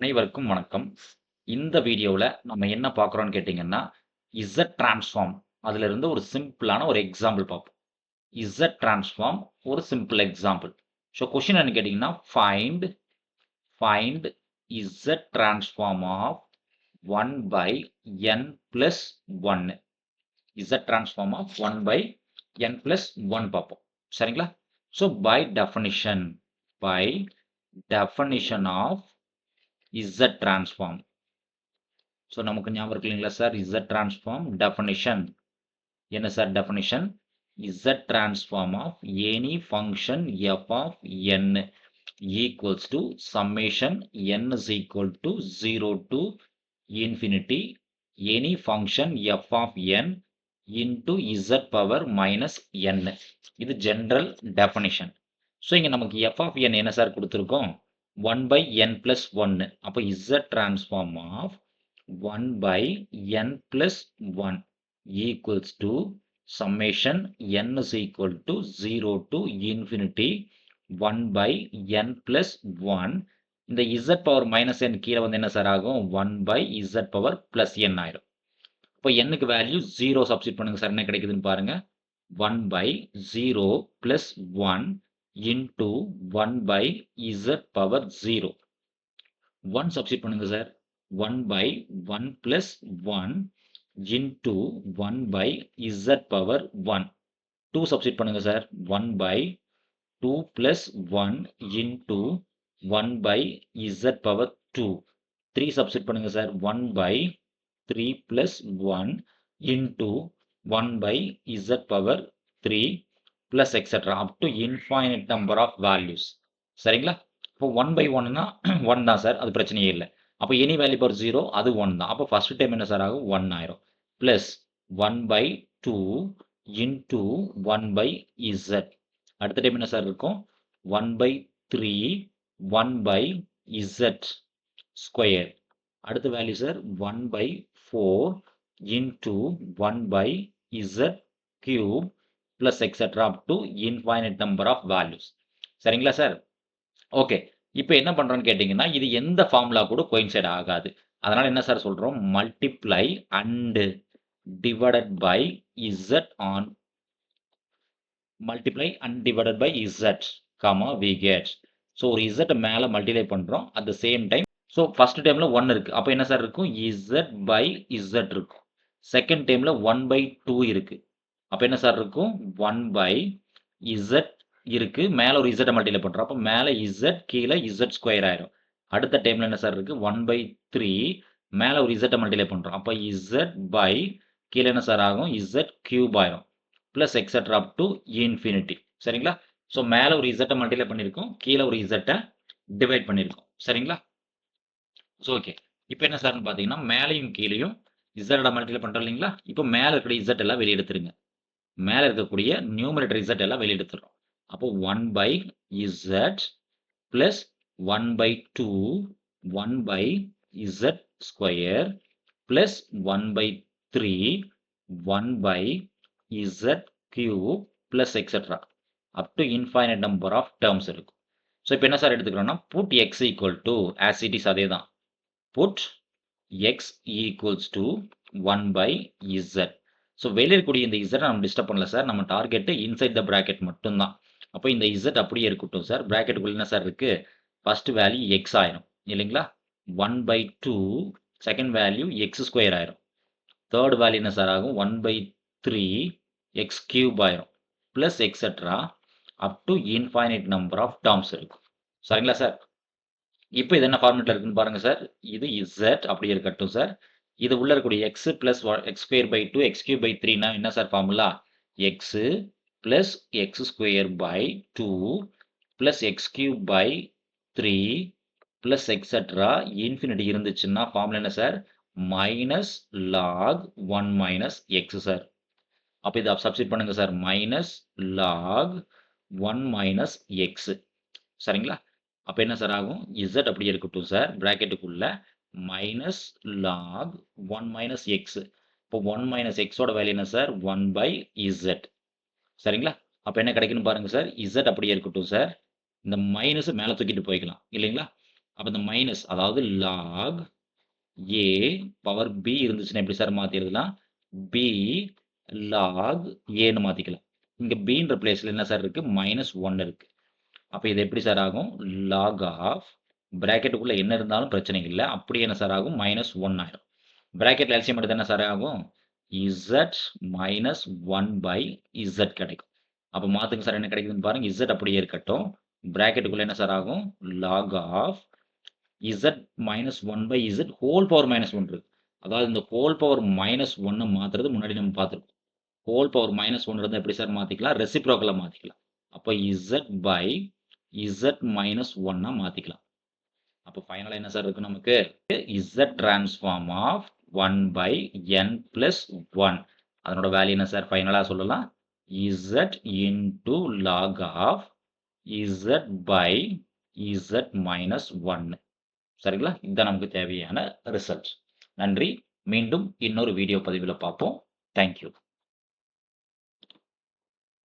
அனைவருக்கும் வணக்கம். இந்த வீடியோல நம்ம என்ன பார்க்குறோம்னு கேட்டீங்கன்னா, இசட் டிரான்ஸ்ஃபார்ம் அதிலிருந்து ஒரு சிம்பிளான ஒரு எக்ஸாம்பிள் பார்ப்போம். இசட் டிரான்ஸ்ஃபார்ம் ஒரு சிம்பிள் எக்ஸாம்பிள். கொஸ்டின் என்னன்னு கேட்டீங்கன்னா, find Z transform of 1 by n plus 1. Z transform of 1 by n plus 1 பார்ப்போம். சரிங்களா? By definition of Z transform. நமக்கு ஞாபகம் இருக்கு இல்லைங்களா சார்? இசட் டிரான்ஸ்ஃபார்ம் டெஃபனிஷன் என்ன sir? Definition Z transform of any function f of n equals to summation n is equal to 0 to infinity any function f of n into z power minus n. இது general definition. இங்க நமக்கு f of n என்ன sir கொடுத்துருக்கோம்? 1 by n plus 1. அப்போ z transform of 1 by n plus 1 equals to summation n is equal to 0 to infinity 1 by n plus 1. இந்த z power minus n கீழே வந்து என்ன sir ஆகும்? 1 by z power plus n ஆயிரும். இப்போ n-க்கு value 0 substitute பண்ணுங்க sir. என்ன கிடைக்குதுன்னு பாருங்க. 1 by 0 plus 1 into 1 by z power 0. 1 substitute பண்ணுங்க sir. 1 by 1 plus 1 into 1 by z power 1. 2 substitute பண்ணுங்க sir. 1 by 2 plus 1 into 1 by z power 2. 3 substitute பண்ணுங்க sir. 1 by 3 plus 1 into 1 by z power 3 plus etc. up to infinite number of values. சரிங்களா? இப்போ 1 by 1னா 1 தான் sir. அது பிரச்சனையே இல்லை. அப்போ any value power 0 அது 1 தான். அப்போ ஃபர்ஸ்ட் டைம் என்ன சார் ஆகும்? 1 ஆயிரும். Plus 1 by 2 into 1 by z. அடுத்த டைம் என்ன சார் இருக்கும்? 1 by 3 1 by z ஸ்கொயர். அடுத்த value sir 1 by 4 into 1 by z cube plus etc. up to infinite number of values. சரிங்களா சார்? ஓகே. இப்போ என்ன பண்றோம்னு கேட்டீங்கன்னா, இது எந்த ஃபார்முலா கூட கோயின்சைட் ஆகாது. அதனால என்ன சார் சொல்றோம்? Multiply and divided by z on multiply and divided by z, comma we get. ஒரு z மேல மல்டிப்ளை பண்றோம். at the same time first டைம்ல 1 இருக்கு. அப்ப என்ன சார் இருக்கும்? z by z இருக்கும். செகண்ட் டைம்ல 1 by 2 இருக்கு. அப்ப என்ன சார் இருக்கும்? 1 by z இருக்கு. மேல ஒரு z மல்டிப்ளை பண்றோம். அப்ப மேல z கீழே z ஸ்கொயர் ஆயிரும். அடுத்த டைம்ல என்ன சார் இருக்கு? 1 by 3 மேல ஒரு z மல்டிப்ளை பண்றோம். அப்ப z by கீழே என்ன சார் ஆகும்? z கியூப் ஆயிரும். Plus etcetera up to infinity. சரிங்களா? மேல ஒரு z மல்டிப்ளை பண்ணிருக்கோம். கீழே ஒரு z டிவைட் பண்ணிருக்கோம். சரிங்களா? ஓகே. இப்போ என்ன சார்னு பாத்தீங்கன்னா, மேலையும் கீழையும் z மல்டிப்ளை பண்றோம் இல்லைங்களா? இப்போ மேல இருக்கிற z எல்லாம் வெளியே எடுத்துருங்க. மேல இருக்கக்கூடிய நியூமரேட்டர் z எல்லாம் வெளியே எடுத்துறோம். அப்போ 1 by z plus 1 by 2 1 by z square plus 1 by 3 1 by z cube plus etc. up to infinite number of terms இருக்கும். இப்போ என்ன sir எடுத்துக்கிறோம்னா, put x equal to as it is அதே தான். put x equals to 1 by z. வெளியே இருக்கக்கூடிய இந்த z நம்ம disturb பண்ணல சார். நம்ம டார்கெட் இன்சைட் த பிராக்கெட் மட்டும்தான். அப்போ இந்த z அப்படியே இருக்கட்டும் சார். பிராக்கெட்டுக்குள்ள என்ன சார் இருக்கு? ஃபர்ஸ்ட் வேல்யூ x ஆயிரும் இல்லைங்களா? 1 by 2 second value x square ஆயிரும். தேர்ட் வேல்யூ என்ன சார் ஆகும்? 1 by 3 x கியூப் ஆயிரும். Plus etcetera up to infinite number of terms இருக்கும். சரிங்களா சார்? இப்போ இது என்ன ஃபார்மேட்ல இருக்குன்னு பாருங்க சார். இது z அப்படியே இருக்கட்டும் சார். இது உள்ள இருக்கக்கூடிய x plus x square by 2 x cube by 3னா என்ன sir formula? x plus x square by 2 plus x cube by 3 plus etcetera infinity இருந்துச்சுன்னா ஃபார்முலா என்ன sir? Minus log 1 minus x sir. அப்போ இதை சப்ஸ்டிட் பண்ணுங்க sir. Minus log 1 minus x. சரிங்களா? அப்போ என்ன சார் ஆகும்? z அப்படியே இருக்கட்டும் சார். பிராக்கெட்டுக்குள்ள மைனஸ் லாக் 1 மைனஸ் எக்ஸ். இப்போ 1 மைனஸ் எக்ஸோட வேல்யூ என்ன சார்? 1 by z. சரிங்களா? அப்போ என்ன கிடைக்குன்னு பாருங்க சார். z அப்படியே இருக்கட்டும் சார். இந்த மைனஸ் மேலே தூக்கிட்டு போய்க்கலாம் இல்லைங்களா? அப்ப இந்த மைனஸ் அதாவது லாக் ஏ பவர் பி இருந்துச்சுன்னா எப்படி சார் மாத்தி எழுதலாம்? பி லாக் ஏன்னு மாத்திக்கலாம். இங்க பின்ற பிளேஸ்ல என்ன சார் இருக்கு? -1 இருக்கு. அப்ப இது எப்படி சார் ஆகும்? லாக் ஆஃப் பிராக்கெட்டுக்குள்ள என்ன இருந்தாலும் பிரச்சனை இல்ல. அப்படியே என்ன சார் ஆகும்? -1 ஆயிரும். பிராக்கெட்ல எல்சிஎம் எடுத்தா என்ன சார் ஆகும்? Z மைனஸ் 1 பை Z கிடைக்கும். அப்ப மாத்துங்க சார் என்ன கிடைக்குதுன்னு பாருங்க. Z அப்படியே இருக்கட்டும். பிராக்கெட்டுக்குள்ள என்ன சார் ஆகும்? Log of Z minus 1 by Z whole power -1 இருக்கு. அதாவது இந்த ஹோல் பவர் -1 மாத்துறது முன்னாடி நம்ம பார்த்திருக்கோம். ஹோல் பவர் -1 இருந்தா எப்படி சார் மாத்திக்கலாம்? ரெசிப்ரோக்கலா மாத்திக்கலாம். அப்ப Z பை Z மைனஸ் 1 மாத்திக்கலாம். அப்ப ஃபைனலா என்ன சார் இருக்கு நமக்கு? Z transform of 1 by n plus 1. அதனோட வேல்யூ என்ன சார் ஃபைனலா சொல்லலாம்? Z into log of Z by Z minus 1. சரிங்களா? இதுதான் நமக்கு தேவையான ரிசல்ட். நன்றி. மீண்டும் இன்னொரு வீடியோ பதிவில பார்ப்போம். Thank you.